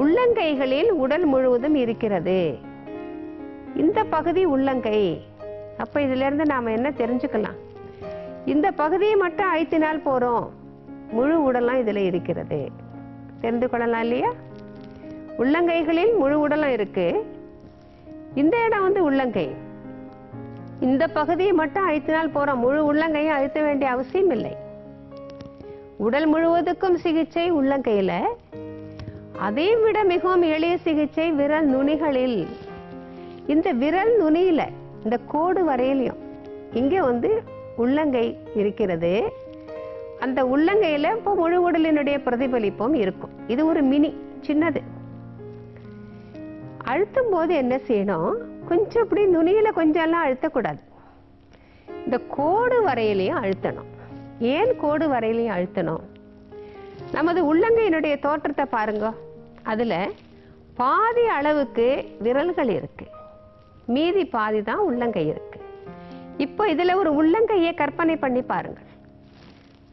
உள்ளங்கைகளில் உடல் முழுவதும் இருக்கிறது. இந்த பகுதி உள்ளங்கை. அப்ப இதுல இருந்து நாம என்ன தெரிஞ்சுக்கலாம்? இந்த பகுதியை மட்டும் அழுத்தினால் போறோம், முழு உடலாம் இதுல இருக்கிறது. தெரிந்து கொள்ளலாம் இல்லையா? உள்ளங்கைகளில் முழு உடலும் இருக்கு. இந்த இடம் வந்து உள்ளங்கை. இந்த பகுதியை மட்டும் அழுத்தினால் போறோம், முழு உள்ளங்கையை அழுத்த வேண்டிய அவசியம் இல்லை. உடல் முழுவதுக்கும் சிகிச்சை உள்ளங்கையில. அதை விட மிகவும் எளிய சிகிச்சை விரல் நுனிகளில். இந்த விரல் நுனியில இந்த கோடு வரையிலையும் இங்க வந்து உள்ளங்கை இருக்கிறது. அந்த உள்ளங்கையில இப்போ முழு உடலினுடைய பிரதிபலிப்பும் இருக்கும். இது ஒரு மினி சின்னது. அழுத்தும் போது என்ன செய்யணும்? கொஞ்சம் இப்படி நுனியில கொஞ்சம் எல்லாம் அழுத்தக்கூடாது, இந்த கோடு வரையிலையும் அழுத்தணும். ஏன் கோடு வரையிலையும் அழுத்தணும்? நமது உள்ளங்கையினுடைய தோற்றத்தை பாருங்க. அதுல பாதி அளவுக்கு விரல்கள் இருக்கு, மீதி பாதி தான் உள்ளங்கை இருக்கு. இப்போ இதுல ஒரு உள்ளங்கையை கற்பனை பண்ணி பாருங்க.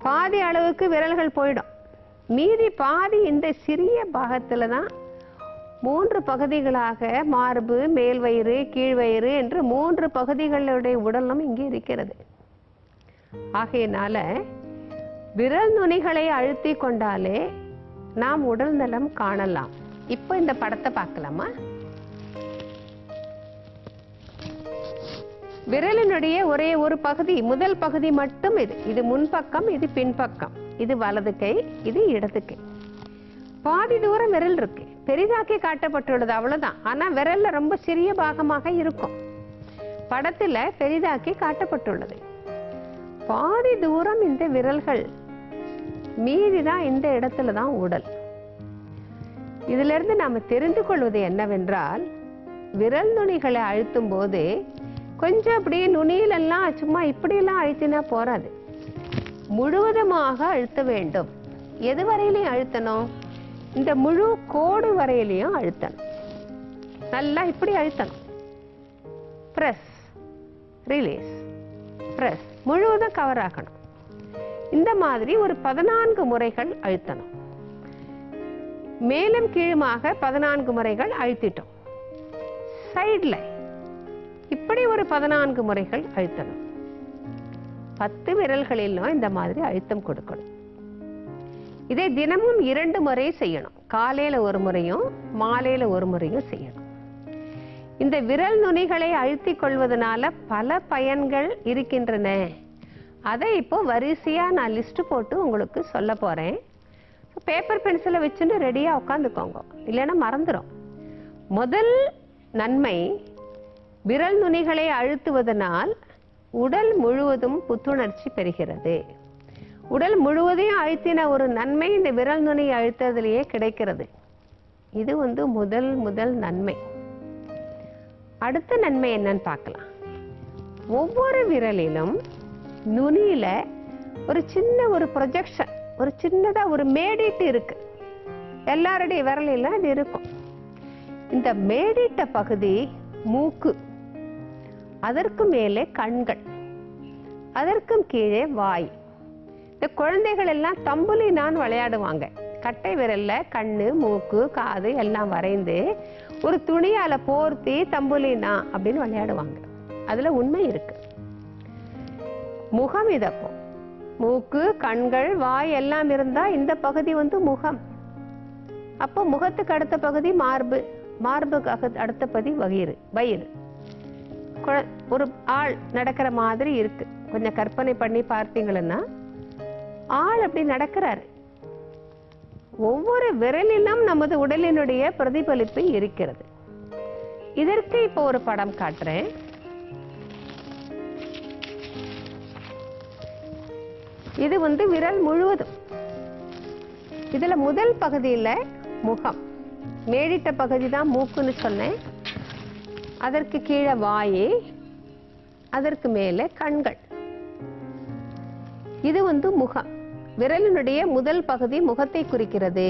பாதி அளவுக்கு விரல்கள் போயிடும், மீதி பாதி இந்த சிறிய பாகத்துல தான் 3 பகுதிகளாக மார்பு, மேல் வயிறு, கீழ்வயிறு என்று 3 பகுதிகளுடைய உடலும் இங்கே இருக்கிறது. ஆகையினால விரல் நுனிகளை அழுத்தி கொண்டாலே நாம் உடல் நலம் காணலாம். இப்போ இந்த படத்தை பார்க்கலாமா? விரலினுடைய ஒரே ஒரு பகுதி, முதல் பகுதி மட்டும் இது. இது முன்பக்கம், இது பின்பக்கம். இது வலது கை, இது இடது கை. பாதி தூரம் விரல் இருக்கு, பெரிதாக்கி காட்டப்பட்டுள்ளது, அவ்வளவுதான். ஆனா விரல்ல ரொம்ப சிறிய பாகமாக இருக்கும். படத்துல பெரிதாக்கி காட்டப்பட்டுள்ளது. பாதி தூரம் இந்த விரல்கள், மீதிதான் இந்த இடத்துல தான் உடல். இதுல இருந்து நாம தெரிந்து கொள்வது என்னவென்றால், விரல் நுனிகளை அழுத்தும் போது கொஞ்சம் அப்படியே நுனியிலெல்லாம் சும்மா இப்படியெல்லாம் அழுத்தினா போறாது, முழுவதுமாக அழுத்த வேண்டும். எது வரையிலையும் அழுத்தணும்? இந்த முழு கோடு வரையிலையும் அழுத்தணும். நல்லா இப்படி அழுத்தணும். பிரஸ், ரிலீஸ், பிரஸ், முழுவதும் கவர் ஆகணும். இந்த மாதிரி ஒரு 14 முறைகள் அழுத்தணும். மேலும் கீழுமாக 14 முறைகள் அழுத்திட்டோம். சைட்ல இப்படி ஒரு 14 முறைகள் அழுத்தணும். 10 விரல்களிலும் இந்த மாதிரி அழுத்தம் கொடுக்கணும். இதை தினமும் 2 முறை செய்யணும். காலையில ஒரு முறையும் மாலையில ஒரு முறையும் செய்யணும். இந்த விரல் நுனிகளை அழுத்தி கொள்வதனால பல பயன்கள் இருக்கின்றன. அதை இப்போ வரிசையா நான் லிஸ்ட் போட்டு உங்களுக்கு சொல்ல போறேன். பேப்பர் பென்சிலை வச்சுட்டு ரெடியா உட்காந்துக்கோங்க, இல்லைன்னா மறந்துடும். முதல் நன்மை, விரல் நுனிகளை அழுத்துவதனால் உடல் முழுவதும் புத்துணர்ச்சி பெறுகிறது. உடல் முழுவதையும் அழுத்தின ஒரு நன்மை இந்த விரல் நுனியை அழுத்ததிலேயே கிடைக்கிறது. இது வந்து முதல் நன்மை. அடுத்த நன்மை என்னன்னு பார்க்கலாம். ஒவ்வொரு விரலிலும் நுனியில ஒரு சின்ன ஒரு ப்ரொஜெக்ஷன், ஒரு சின்னதா ஒரு மேடிட்டு இருக்கு. எல்லாருடைய விரலிலும் அது இருக்கும். இந்த மேடிட்ட பகுதி மூக்கு, அதற்கு மேலே கண்கள், அதற்கும் கீழே வாய். இந்த குழந்தைகள் எல்லாம் தம்புலினான் விளையாடுவாங்க. கட்டை விரல்ல கண்ணு, மூக்கு, காது எல்லாம் வரைந்து ஒரு துணியால போர்த்தி தம்புலினா அப்படின்னு விளையாடுவாங்க. அதுல உண்மை இருக்கு. முகம் இதப்போ மூக்கு, கண்கள், வாய் எல்லாம் இருந்தா இந்த பகுதி வந்து முகம். அப்போ முகத்துக்கு அடுத்த பகுதி மார்பு, மார்புக்கு அடுத்த பகுதி வயிறு. ஒரு ஆள் நடக்கிற மாதிரி இருக்கு. கொஞ்சம் கற்பனை பண்ணி பார்த்தீங்கன்னா ஆள் அப்படி நடக்கிறாரு. ஒவ்வொரு விரலிலும் நமது உடலினுடைய பிரதிபலிப்பு இருக்கிறது. இதற்கு இப்போ ஒரு படம் காட்டுறேன். இது வந்து விரல் முழுவதும். இதுல முதல் பகுதியில முகம், மேடிட்ட பகுதி தான் மூக்குன்னு சொன்னேன். அதற்கு கீழே வாயே, அதற்கு மேலே கண்கள். இது வந்து முகம். விரலினுடைய முதல் பகுதி முகத்தை குறிக்கிறது.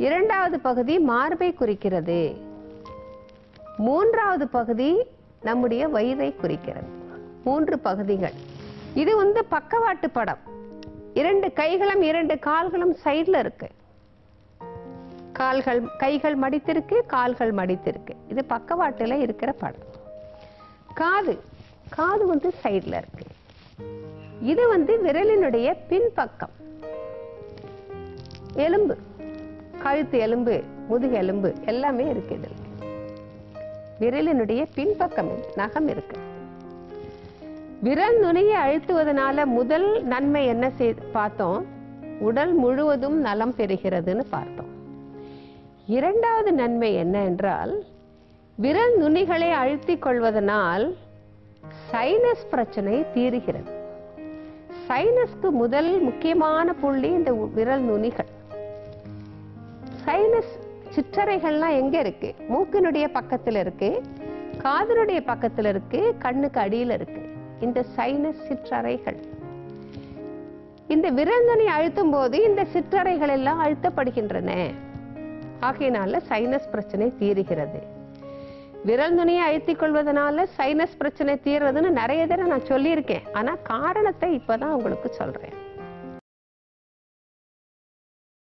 இரண்டாவது பகுதி மார்பை குறிக்கிறது. மூன்றாவது பகுதி நம்முடைய வயிறை குறிக்கிறது. 3 பகுதிகள். இது வந்து பக்கவாட்டு படம். 2 கைகளும் 2 கால்களும் சைட்ல இருக்கு. கைகள் மடித்திருக்கு, கால்கள் மடித்திருக்கு. இது பக்கவாட்டுல இருக்கிற படம். காது வந்து சைடுல இருக்கு. இது வந்து விரலினுடைய பின்பக்கம். எலும்பு, கழுத்து எலும்பு, முதுகு எலும்பு எல்லாமே இருக்கு. இதுல விரலினுடைய பின்பக்கம் நகம் இருக்கு. விரல் நுனியை அழுத்துவதனால முதல் நன்மை என்ன பார்த்தோம்? உடல் முழுவதும் நலம் பெறுகிறதுன்னு பார்த்தோம். இரண்டாவது நன்மை என்ன என்றால், விரல் நுனிகளை அழுத்திக் கொள்வதனால் சைனஸ் பிரச்சனை தீருகிறது. சைனஸ்க்கு முதல் முக்கியமான புள்ளி இந்த விரல் நுனிகள். சைனஸ் சிற்றறைகள்லாம் எங்க இருக்கு? மூக்கினுடைய பக்கத்துல இருக்கு, காதனுடைய பக்கத்துல இருக்கு, கண்ணுக்கு அடியில இருக்கு. இந்த சைனஸ் சிற்றறைகள். இந்த விரல் நுனி அழுத்தும் போது இந்த சிற்றறைகள் எல்லாம் அழுத்தப்படுகின்றன. ஆகையினால சைனஸ் பிரச்சனை தீருகிறது. விரல் நுனியை அழுத்திக் கொள்வதனால சைனஸ் பிரச்சனை தீர்றதுன்னு நிறைய தடவை நான் சொல்லியிருக்கேன். ஆனா காரணத்தை இப்பதான் உங்களுக்கு சொல்றேன்.